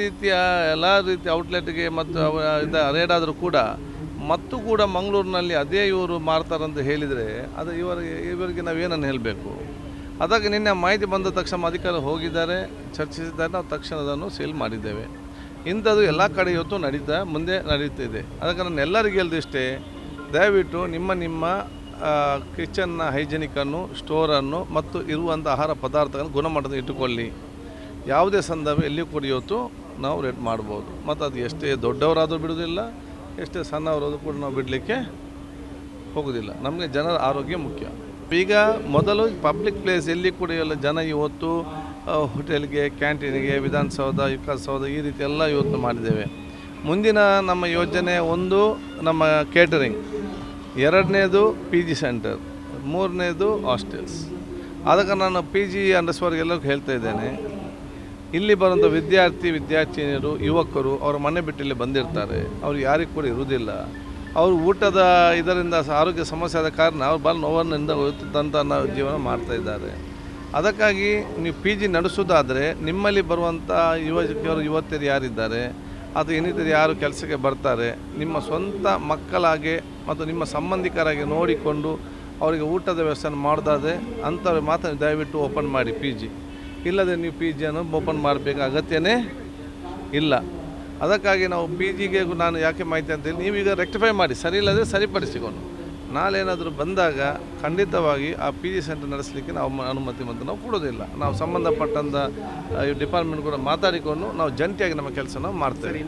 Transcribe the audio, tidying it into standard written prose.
ರೀತಿಯ ಎಲ್ಲ ರೀತಿಯ ಔಟ್ಲೆಟ್ಗೆ ಮತ್ತು ರೇಡ್ ಆದರೂ ಕೂಡ ಮಂಗಳೂರಿನಲ್ಲಿ ಅದೇ ಇವರು ಮಾರ್ತಾರಂತ ಹೇಳಿದರೆ ಅದು ಇವರಿಗೆ ನಾವೇನನ್ನು ಹೇಳಬೇಕು. ಅದಕ್ಕೆ ನಿನ್ನೆ ಮಾಹಿತಿ ಬಂದ ತಕ್ಷಣ ಅಧಿಕಾರಿ ಹೋಗಿದ್ದಾರೆ, ಚರ್ಚಿಸಿದ್ದಾರೆ, ನಾವು ತಕ್ಷಣ ಅದನ್ನು ಸೇಲ್ ಮಾಡಿದ್ದೇವೆ. ಇಂಥದ್ದು ಎಲ್ಲ ಕಡೆ ಇವತ್ತು ಮುಂದೆ ನಡೀತಿದೆ. ಅದಕ್ಕೆ ನಾನು ಎಲ್ಲರಿಗೆ ಹೇಳಿದಿಷ್ಟೇ, ದಯವಿಟ್ಟು ನಿಮ್ಮ ಕಿಚನ್ನ ಹೈಜಿನಿಕನ್ನು, ಸ್ಟೋರನ್ನು ಮತ್ತು ಇರುವಂಥ ಆಹಾರ ಪದಾರ್ಥಗಳನ್ನು ಗುಣಮಟ್ಟದ ಇಟ್ಟುಕೊಳ್ಳಿ. ಯಾವುದೇ ಸಂದರ್ಭ ಎಲ್ಲಿಯೂ ಕೂಡ ಇವತ್ತು ನಾವು ರೇಟ್ ಮಾಡ್ಬೋದು. ಮತ್ತು ಅದು ಎಷ್ಟೇ ದೊಡ್ಡವರಾದರೂ ಬಿಡೋದಿಲ್ಲ, ಎಷ್ಟೇ ಸಣ್ಣವರಾದರೂ ಕೂಡ ನಾವು ಬಿಡಲಿಕ್ಕೆ ಹೋಗೋದಿಲ್ಲ. ನಮಗೆ ಜನರ ಆರೋಗ್ಯ ಮುಖ್ಯ. ಈಗ ಮೊದಲು ಪಬ್ಲಿಕ್ ಪ್ಲೇಸ್ ಎಲ್ಲಿ ಕೂಡ ಎಲ್ಲ ಜನ ಇವತ್ತು ಹೋಟೆಲ್ಗೆ, ಕ್ಯಾಂಟೀನಿಗೆ, ವಿಧಾನಸೌಧ, ವಿಕಾಸಸೌಧ ಈ ರೀತಿ ಎಲ್ಲ ಇವತ್ತು ಮಾಡಿದ್ದೇವೆ. ಮುಂದಿನ ನಮ್ಮ ಯೋಜನೆ ಒಂದು ನಮ್ಮ ಕೇಟರಿಂಗ್, ಎರಡನೇದು PG ಸೆಂಟರ್, ಮೂರನೇದು ಹಾಸ್ಟೆಲ್ಸ್. ಅದಕ್ಕೆ ನಾನು PG ಅಂಡರ್ಸ್ವರ್ಗೆಲ್ಲರಿಗೂ ಹೇಳ್ತಾ ಇದ್ದೇನೆ, ಇಲ್ಲಿ ಬರುವಂಥ ವಿದ್ಯಾರ್ಥಿನಿಯರು, ಯುವಕರು ಅವರ ಮನೆ ಬಿಟ್ಟು ಇಲ್ಲಿ ಬಂದಿರ್ತಾರೆ. ಅವ್ರು ಯಾರಿಗೂ ಕೂಡ ಇರುವುದಿಲ್ಲ. ಅವರು ಊಟದ ಇದರಿಂದ ಆರೋಗ್ಯ ಸಮಸ್ಯೆ ಆದ ಕಾರಣ ಅವ್ರು ಭಾಳ ನೋವಿನಿಂದ ಹೋಗುತ್ತಂತ ಜೀವನ ಮಾಡ್ತಾಯಿದ್ದಾರೆ. ಅದಕ್ಕಾಗಿ ನೀವು PG ನಡೆಸೋದಾದರೆ ನಿಮ್ಮಲ್ಲಿ ಬರುವಂಥ ಯುವತಿಯರು ಯಾರಿದ್ದಾರೆ ಅಥವಾ ಇನ್ನಿತರ ಯಾರು ಕೆಲಸಕ್ಕೆ ಬರ್ತಾರೆ, ನಿಮ್ಮ ಸ್ವಂತ ಮಕ್ಕಳಾಗೆ ಮತ್ತು ನಿಮ್ಮ ಸಂಬಂಧಿಕರಾಗಿ ನೋಡಿಕೊಂಡು ಅವರಿಗೆ ಊಟದ ವ್ಯವಸ್ಥೆ ಮಾಡೋದಾದರೆ ಅಂಥವ್ರು ಮಾತ್ರ ದಯವಿಟ್ಟು ಓಪನ್ ಮಾಡಿ PG. ಇಲ್ಲದೆ ನೀವು PGಯನ್ನು ಓಪನ್ ಮಾಡಬೇಕು ಅಗತ್ಯನೇ ಇಲ್ಲ. ಅದಕ್ಕಾಗಿ ನಾವು PGಗೆ ನಾನು ಯಾಕೆ ಮಾಹಿತಿ ಅಂತೇಳಿ ನೀವೀಗ ರೆಕ್ಟಿಫೈ ಮಾಡಿ, ಸರಿ ಇಲ್ಲದೆ ಸರಿಪಡಿಸಿಕೊಂಡು ನಾಳೆ ಏನಾದರೂ ಬಂದಾಗ ಖಂಡಿತವಾಗಿ ಆ PG ಸೆಂಟರ್ ನಡೆಸಲಿಕ್ಕೆ ನಾವು ಅನುಮತಿ ಮತ್ತು ನಾವು ಕೊಡೋದಿಲ್ಲ. ನಾವು ಸಂಬಂಧಪಟ್ಟಂಥ ಡಿಪಾರ್ಟ್ಮೆಂಟ್ ಕೂಡ ಮಾತಾಡಿಕೊಂಡು ನಾವು ಜಂಟಿಯಾಗಿ ನಮ್ಮ ಕೆಲಸ ನಾವು ಮಾಡ್ತೇವೆ.